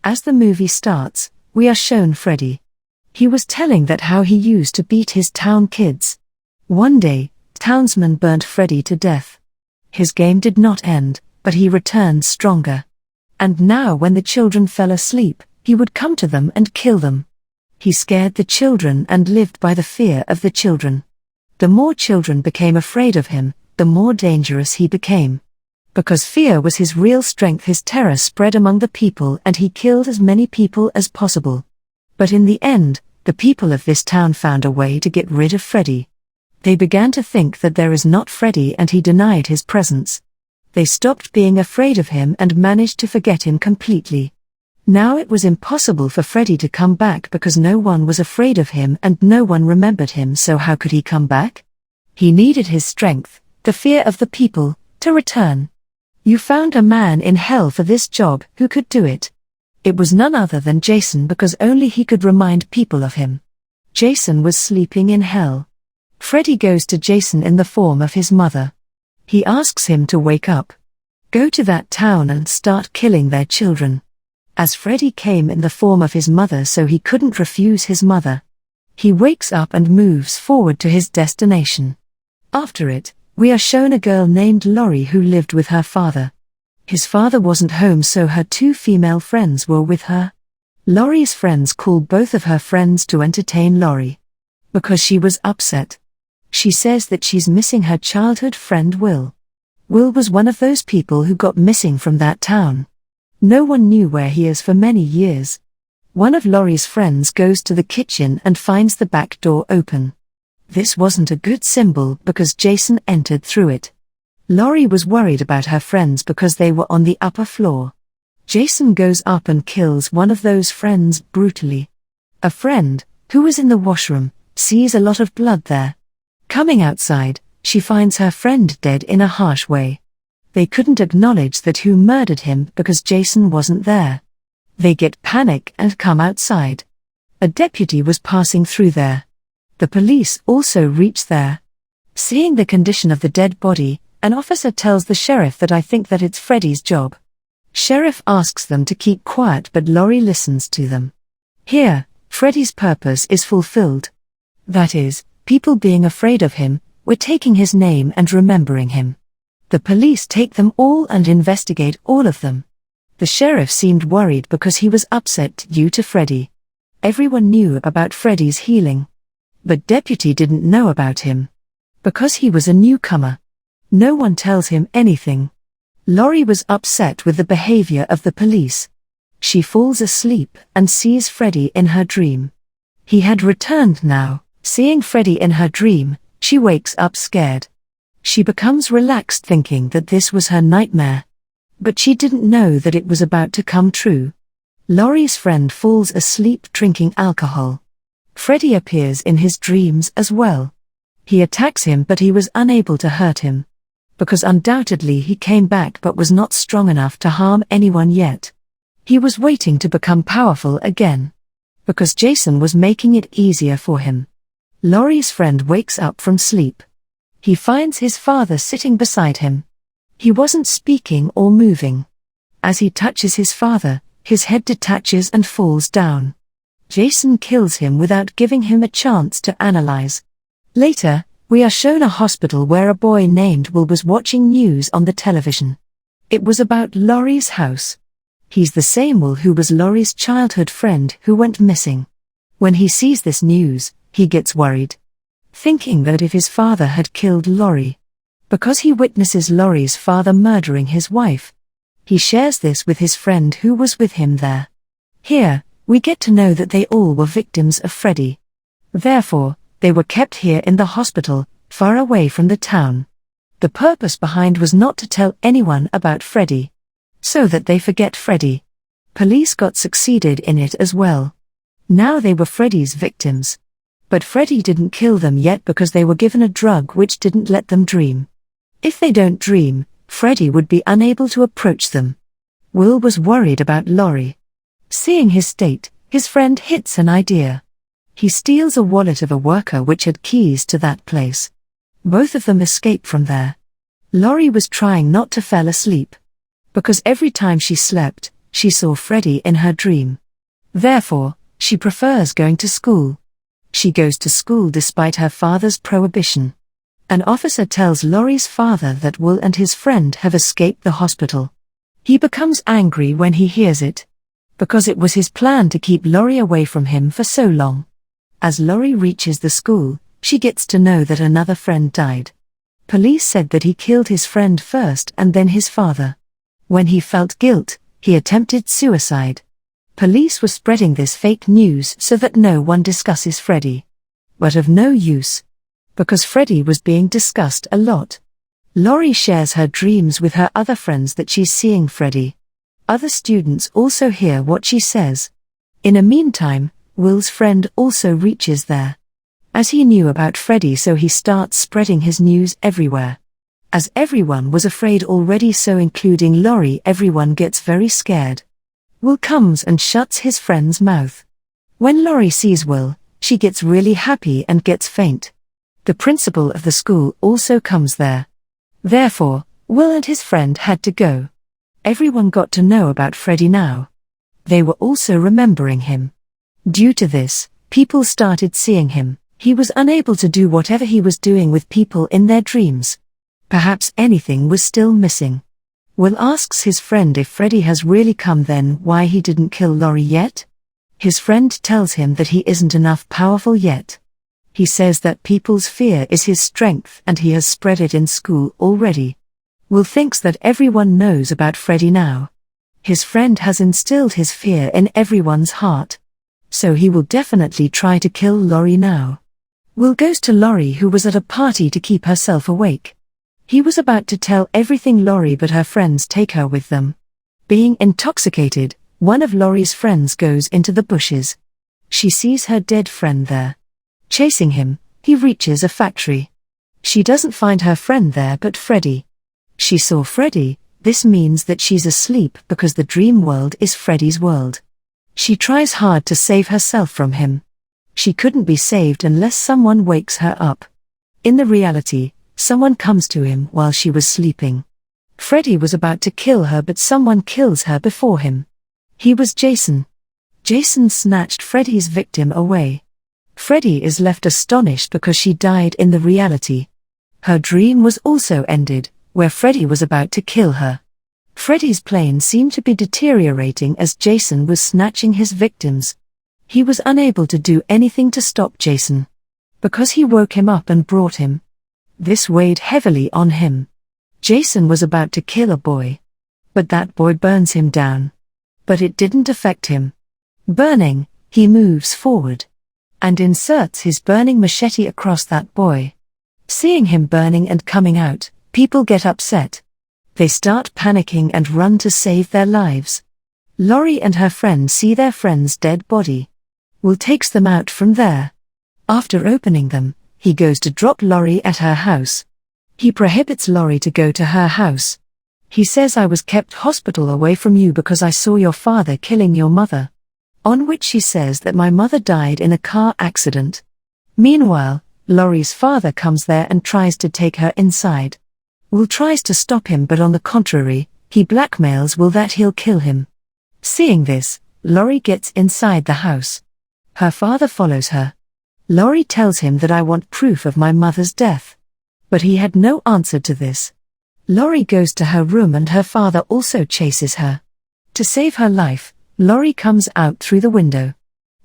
As the movie starts, we are shown Freddy. He was telling that how he used to beat his town kids. One day, townsmen burnt Freddy to death. His game did not end, but he returned stronger. And now when the children fell asleep, he would come to them and kill them. He scared the children and lived by the fear of the children. The more children became afraid of him, the more dangerous he became. Because fear was his real strength, his terror spread among the people and he killed as many people as possible. But in the end, the people of this town found a way to get rid of Freddy. They began to think that there is not Freddy and he denied his presence. They stopped being afraid of him and managed to forget him completely. Now it was impossible for Freddy to come back because no one was afraid of him and no one remembered him, so how could he come back? He needed his strength, the fear of the people, to return. You found a man in hell for this job who could do it. It was none other than Jason, because only he could remind people of him. Jason was sleeping in hell. Freddy goes to Jason in the form of his mother. He asks him to wake up. Go to that town and start killing their children. As Freddy came in the form of his mother, so he couldn't refuse his mother. He wakes up and moves forward to his destination. After it, we are shown a girl named Laurie who lived with her father. His father wasn't home, so her two female friends were with her. Laurie's friends called both of her friends to entertain Laurie. Because she was upset. She says that she's missing her childhood friend Will. Will was one of those people who got missing from that town. No one knew where he is for many years. One of Laurie's friends goes to the kitchen and finds the back door open. This wasn't a good symbol because Jason entered through it. Laurie was worried about her friends because they were on the upper floor. Jason goes up and kills one of those friends brutally. A friend, who was in the washroom, sees a lot of blood there. Coming outside, she finds her friend dead in a harsh way. They couldn't acknowledge that who murdered him because Jason wasn't there. They get panic and come outside. A deputy was passing through there. The police also reach there. Seeing the condition of the dead body, an officer tells the sheriff that I think that it's Freddy's job. Sheriff asks them to keep quiet, but Laurie listens to them. Here, Freddy's purpose is fulfilled. That is, people being afraid of him, were taking his name and remembering him. The police take them all and investigate all of them. The sheriff seemed worried because he was upset due to Freddy. Everyone knew about Freddy's healing. But deputy didn't know about him. Because he was a newcomer. No one tells him anything. Laurie was upset with the behavior of the police. She falls asleep and sees Freddy in her dream. He had returned now. Seeing Freddy in her dream, she wakes up scared. She becomes relaxed thinking that this was her nightmare. But she didn't know that it was about to come true. Laurie's friend falls asleep drinking alcohol. Freddy appears in his dreams as well. He attacks him, but he was unable to hurt him. Because undoubtedly he came back but was not strong enough to harm anyone yet. He was waiting to become powerful again. Because Jason was making it easier for him. Laurie's friend wakes up from sleep. He finds his father sitting beside him. He wasn't speaking or moving. As he touches his father, his head detaches and falls down. Jason kills him without giving him a chance to analyze. Later, we are shown a hospital where a boy named Will was watching news on the television. It was about Laurie's house. He's the same Will who was Laurie's childhood friend who went missing. When he sees this news, he gets worried. Thinking that if his father had killed Laurie. Because he witnesses Laurie's father murdering his wife. He shares this with his friend who was with him there. Here, we get to know that they all were victims of Freddy. Therefore, they were kept here in the hospital, far away from the town. The purpose behind was not to tell anyone about Freddy. So that they forget Freddy. Police got succeeded in it as well. Now they were Freddy's victims. But Freddy didn't kill them yet because they were given a drug which didn't let them dream. If they don't dream, Freddy would be unable to approach them. Will was worried about Laurie. Seeing his state, his friend hits an idea. He steals a wallet of a worker which had keys to that place. Both of them escape from there. Laurie was trying not to fall asleep. Because every time she slept, She saw Freddy in her dream. Therefore, she prefers going to school. She goes to school despite her father's prohibition. An officer tells Laurie's father that Will and his friend have escaped the hospital. He becomes angry when he hears it, because it was his plan to keep Laurie away from him for so long. As Laurie reaches the school, she gets to know that another friend died. Police said that he killed his friend first and then his father. When he felt guilt, he attempted suicide. Police were spreading this fake news so that no one discusses Freddy. But of no use, because Freddy was being discussed a lot. Laurie shares her dreams with her other friends that she's seeing Freddy. Other students also hear what she says. In the meantime, Will's friend also reaches there. As he knew about Freddy, so he starts spreading his news everywhere. As everyone was afraid already, so including Laurie, everyone gets very scared. Will comes and shuts his friend's mouth. When Laurie sees Will, she gets really happy and gets faint. The principal of the school also comes there. Therefore, Will and his friend had to go. Everyone got to know about Freddy now. They were also remembering him. Due to this, people started seeing him. He was unable to do whatever he was doing with people in their dreams. Perhaps anything was still missing. Will asks his friend if Freddy has really come, then why he didn't kill Laurie yet. His friend tells him that he isn't enough powerful yet. He says that people's fear is his strength and he has spread it in school already. Will thinks that everyone knows about Freddy now. His friend has instilled his fear in everyone's heart. So he will definitely try to kill Laurie now. Will goes to Laurie, who was at a party, to keep herself awake. He was about to tell everything Laurie, but her friends take her with them. Being intoxicated, one of Laurie's friends goes into the bushes. She sees her dead friend there. Chasing him, he reaches a factory. She doesn't find her friend there but Freddy. She saw Freddy. This means that she's asleep because the dream world is Freddy's world. She tries hard to save herself from him. She couldn't be saved unless someone wakes her up. In the reality, someone comes to him while she was sleeping. Freddy was about to kill her, but someone kills her before him. He was Jason. Jason snatched Freddy's victim away. Freddy is left astonished because she died in the reality. Her dream was also ended, where Freddy was about to kill her. Freddy's plane seemed to be deteriorating as Jason was snatching his victims. He was unable to do anything to stop Jason, because he woke him up and brought him. This weighed heavily on him. Jason was about to kill a boy, but that boy burns him down. But it didn't affect him. Burning, he moves forward and inserts his burning machete across that boy. Seeing him burning and coming out, people get upset. They start panicking and run to save their lives. Laurie and her friend see their friend's dead body. Will takes them out from there. After opening them, he goes to drop Laurie at her house. He prohibits Laurie to go to her house. He says, "I was kept hospital away from you because I saw your father killing your mother." On which she says that my mother died in a car accident. Meanwhile, Laurie's father comes there and tries to take her inside. Will tries to stop him, but on the contrary, he blackmails Will that he'll kill him. Seeing this, Laurie gets inside the house. Her father follows her. Laurie tells him that I want proof of my mother's death. But he had no answer to this. Laurie goes to her room and her father also chases her. To save her life, Laurie comes out through the window.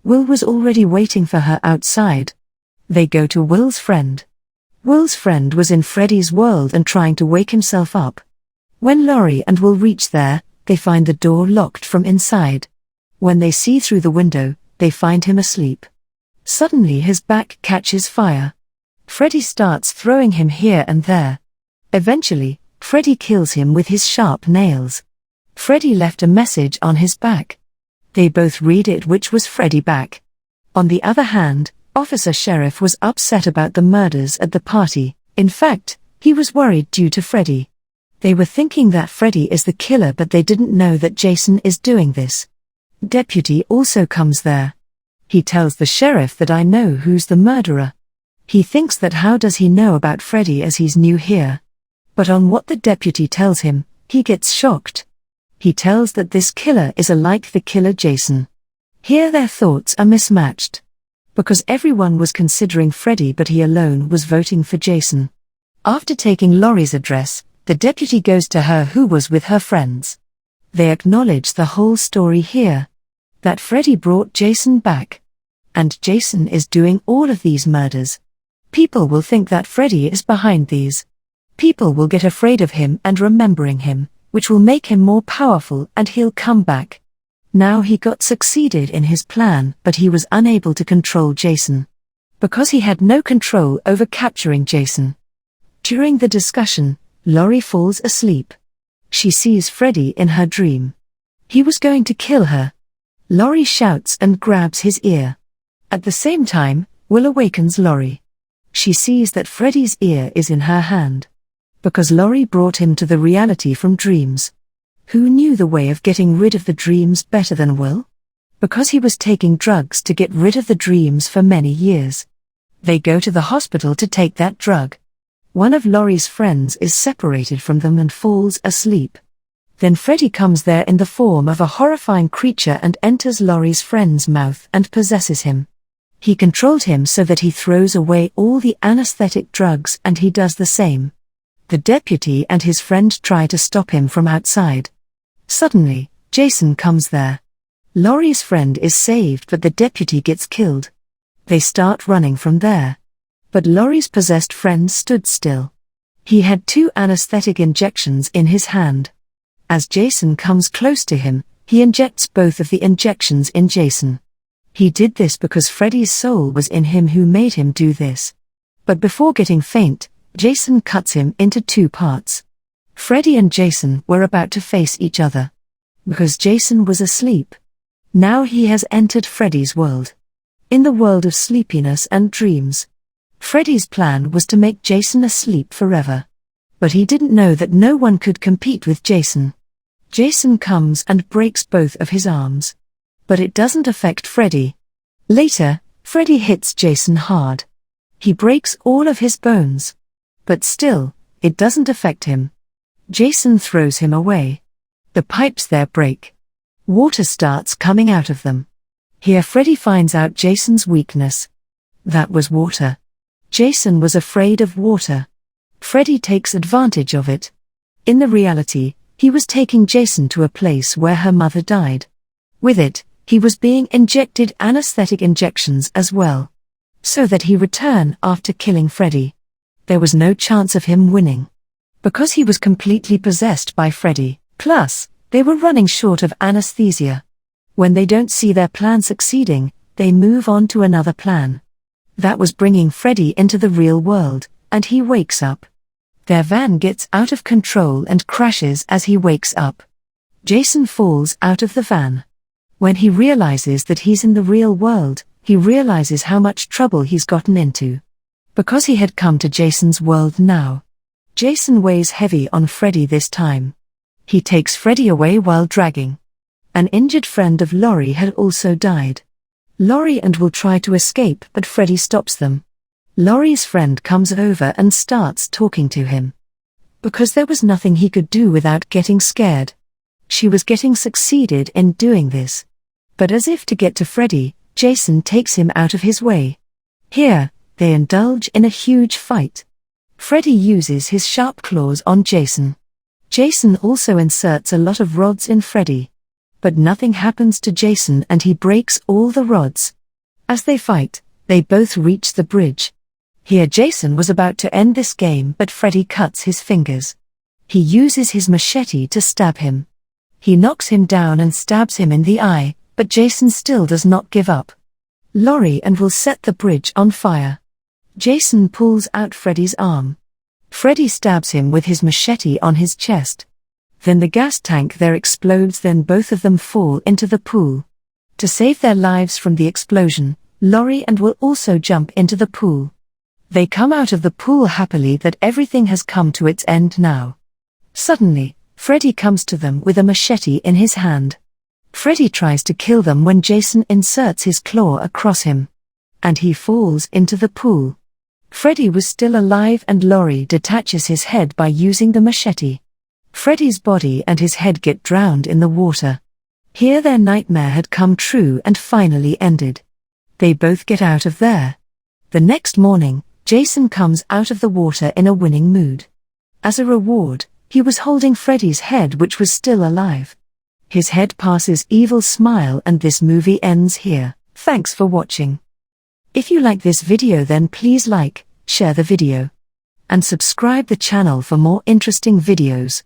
Will was already waiting for her outside. They go to Will's friend. Will's friend was in Freddy's world and trying to wake himself up. When Laurie and Will reach there, they find the door locked from inside. When they see through the window, they find him asleep. Suddenly his back catches fire. Freddy starts throwing him here and there. Eventually, Freddy kills him with his sharp nails. Freddy left a message on his back. They both read it, which was Freddy back. On the other hand, Officer Sheriff was upset about the murders at the party. In fact, he was worried due to Freddy. They were thinking that Freddy is the killer, but they didn't know that Jason is doing this. Deputy also comes there. He tells the sheriff that I know who's the murderer. He thinks that how does he know about Freddy as he's new here? But on what the deputy tells him, he gets shocked. He tells that this killer is alike the killer Jason. Here their thoughts are mismatched. Because everyone was considering Freddy but he alone was voting for Jason. After taking Laurie's address, the deputy goes to her who was with her friends. They acknowledge the whole story here. That Freddy brought Jason back. And Jason is doing all of these murders. People will think that Freddy is behind these. People will get afraid of him and remembering him, which will make him more powerful and he'll come back. Now he got succeeded in his plan but he was unable to control Jason. Because he had no control over capturing Jason. During the discussion, Laurie falls asleep. She sees Freddy in her dream. He was going to kill her. Laurie shouts and grabs his ear. At the same time, Will awakens Laurie. She sees that Freddy's ear is in her hand. Because Laurie brought him to the reality from dreams. Who knew the way of getting rid of the dreams better than Will? Because he was taking drugs to get rid of the dreams for many years. They go to the hospital to take that drug. One of Laurie's friends is separated from them and falls asleep. Then Freddy comes there in the form of a horrifying creature and enters Laurie's friend's mouth and possesses him. He controlled him so that he throws away all the anesthetic drugs and he does the same. The deputy and his friend try to stop him from outside. Suddenly, Jason comes there. Laurie's friend is saved but the deputy gets killed. They start running from there. But Laurie's possessed friend stood still. He had 2 anesthetic injections in his hand. As Jason comes close to him, he injects both of the injections in Jason. He did this because Freddy's soul was in him who made him do this. But before getting faint, Jason cuts him into 2 parts. Freddy and Jason were about to face each other. Because Jason was asleep. Now he has entered Freddy's world. In the world of sleepiness and dreams. Freddy's plan was to make Jason asleep forever. But he didn't know that no one could compete with Jason. Jason comes and breaks both of his arms. But it doesn't affect Freddy. Later, Freddy hits Jason hard. He breaks all of his bones. But still, it doesn't affect him. Jason throws him away. The pipes there break. Water starts coming out of them. Here Freddy finds out Jason's weakness. That was water. Jason was afraid of water. Freddy takes advantage of it. In the reality, he was taking Jason to a place where her mother died. With it, he was being injected anesthetic injections as well. So that he return after killing Freddy. There was no chance of him winning. Because he was completely possessed by Freddy. Plus, they were running short of anesthesia. When they don't see their plan succeeding, they move on to another plan. That was bringing Freddy into the real world, and he wakes up. Their van gets out of control and crashes as he wakes up. Jason falls out of the van. When he realizes that he's in the real world, he realizes how much trouble he's gotten into. Because he had come to Jason's world now. Jason weighs heavy on Freddy this time. He takes Freddy away while dragging. An injured friend of Laurie had also died. Laurie and Will try to escape but Freddy stops them. Laurie's friend comes over and starts talking to him. Because there was nothing he could do without getting scared. She was getting succeeded in doing this. But as if to get to Freddy, Jason takes him out of his way. Here, they indulge in a huge fight. Freddy uses his sharp claws on Jason. Jason also inserts a lot of rods in Freddy. But nothing happens to Jason and he breaks all the rods. As they fight, they both reach the bridge. Here Jason was about to end this game but Freddy cuts his fingers. He uses his machete to stab him. He knocks him down and stabs him in the eye, but Jason still does not give up. Laurie and Will set the bridge on fire. Jason pulls out Freddy's arm. Freddy stabs him with his machete on his chest. Then the gas tank there explodes, then both of them fall into the pool. To save their lives from the explosion, Laurie and Will also jump into the pool. They come out of the pool happily that everything has come to its end now. Suddenly, Freddy comes to them with a machete in his hand. Freddy tries to kill them when Jason inserts his claw across him. And he falls into the pool. Freddy was still alive and Laurie detaches his head by using the machete. Freddy's body and his head get drowned in the water. Here their nightmare had come true and finally ended. They both get out of there. The next morning, Jason comes out of the water in a winning mood. As a reward, he was holding Freddy's head, which was still alive. His head passes evil smile, and this movie ends here. Thanks for watching. If you like this video, then please like, share the video, and subscribe the channel for more interesting videos.